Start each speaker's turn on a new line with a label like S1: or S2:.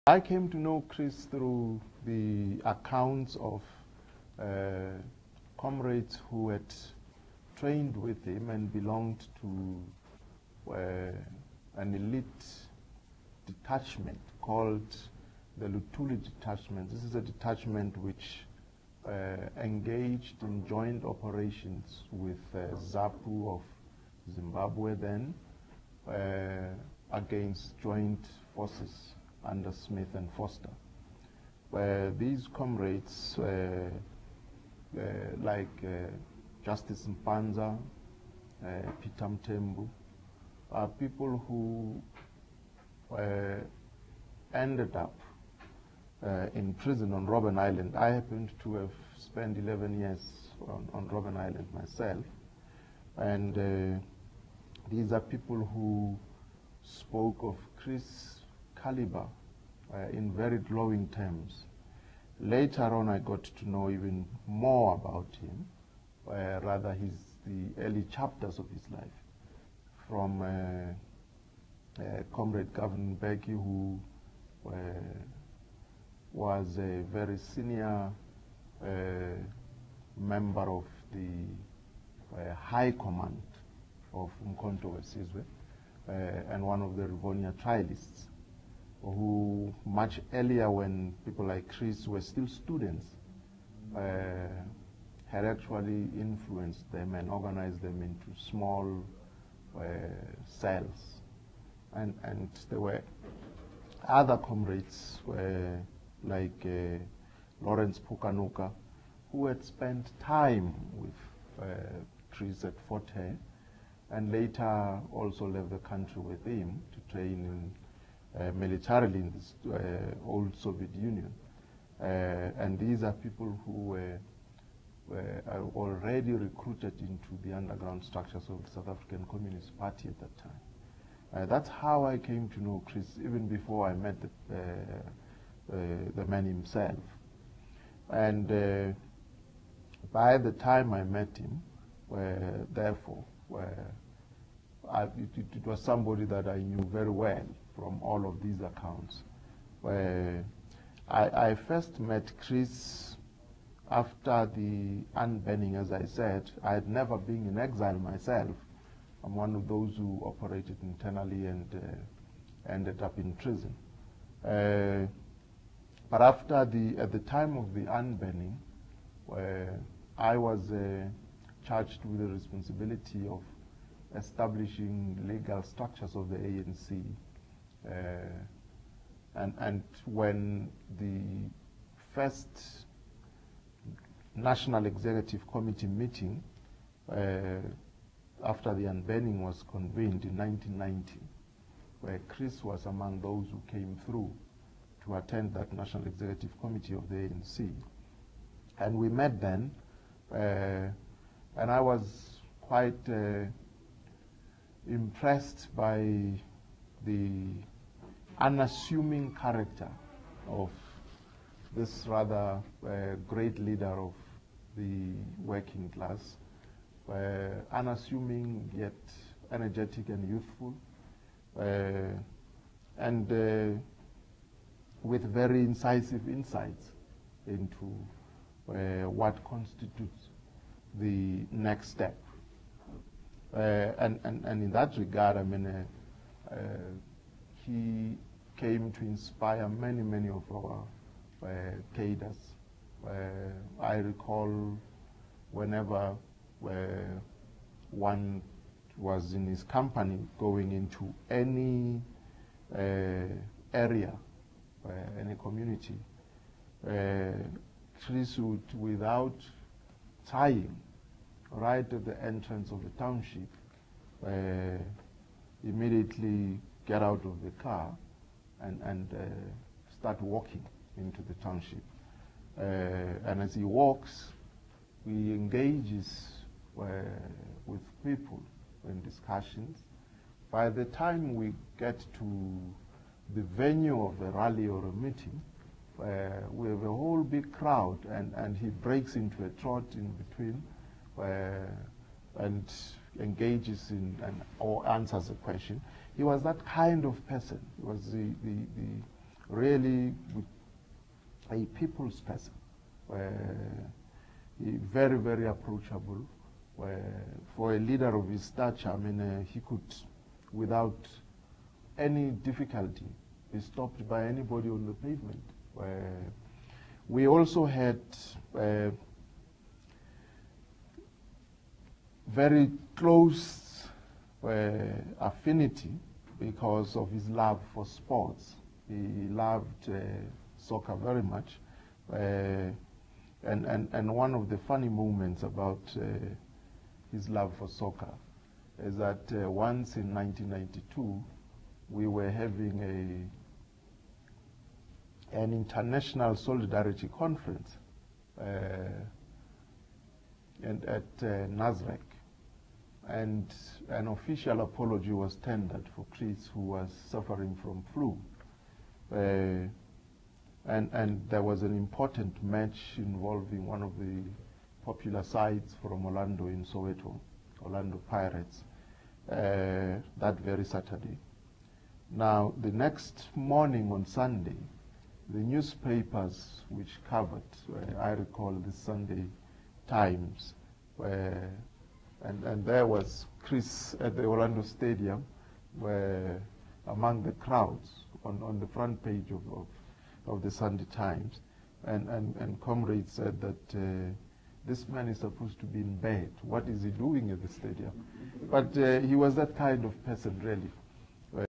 S1: I came to know Chris through the accounts of comrades who had trained with him and belonged to an elite detachment called the Lutuli detachment. This is a detachment which engaged in joint operations with ZAPU of Zimbabwe then against joint forces under Smith and Foster. Where these comrades like Justice Mpanza, Peter Mtembu, are people who ended up in prison on Robben Island. I happened to have spent 11 years on Robben Island myself, and these are people who spoke of Chris Kgalema in very glowing terms. Later on, I got to know even more about him, rather the early chapters of his life, from Comrade Gavin Becky, who was a very senior member of the high command of Umkhonto weSizwe, and one of the Rivonia trialists, who much earlier, when people like Chris were still students, had actually influenced them and organized them into small cells. And there were other comrades like Lawrence Pukanuka, who had spent time with Chris at Fort Hare, and later also left the country with him to train militarily in the old Soviet Union. And these are people who were already recruited into the underground structures of the South African Communist Party at that time. That's how I came to know Chris, even before I met the man himself. And by the time I met him, therefore, it was somebody that I knew very well from all of these accounts. I first met Chris after the unbanning, as I said. I had never been in exile myself. I'm one of those who operated internally and ended up in prison. But at the time of the unbanning, I was charged with the responsibility of establishing legal structures of the ANC. And when the first National Executive Committee meeting after the unbanning was convened in 1990, where Chris was among those who came through to attend that National Executive Committee of the ANC. And we met then, and I was quite impressed by the unassuming character of this rather great leader of the working class, unassuming yet energetic and youthful, and with very incisive insights into what constitutes the next step. And in that regard, I mean, he came to inspire many of our cadres. I recall whenever one was in his company going into any area, any community, Chris would, without tying, right at the entrance of the township, immediately get out of the car and start walking into the township. And as he walks, he engages with people in discussions. By the time we get to the venue of the rally or a meeting, we have a whole big crowd, and he breaks into a trot in between and engages in or answers a question. He was that kind of person. He was the really a people's person. Very, very approachable. For a leader of his stature, I mean, he could, without any difficulty, be stopped by anybody on the pavement. We also had very close affinity because of his love for sports. He loved soccer very much. And one of the funny moments about his love for soccer is that once in 1992, we were having an international solidarity conference at Nasrec. And an official apology was tendered for Chris, who was suffering from flu. And there was an important match involving one of the popular sides from Orlando in Soweto, Orlando Pirates, that very Saturday. Now, the next morning on Sunday, the newspapers which covered, I recall the Sunday Times, and there was Chris at the Orlando Stadium, among the crowds on the front page of the Sunday Times, and comrades said that this man is supposed to be in bed. What is he doing at the stadium? But he was that kind of person, really.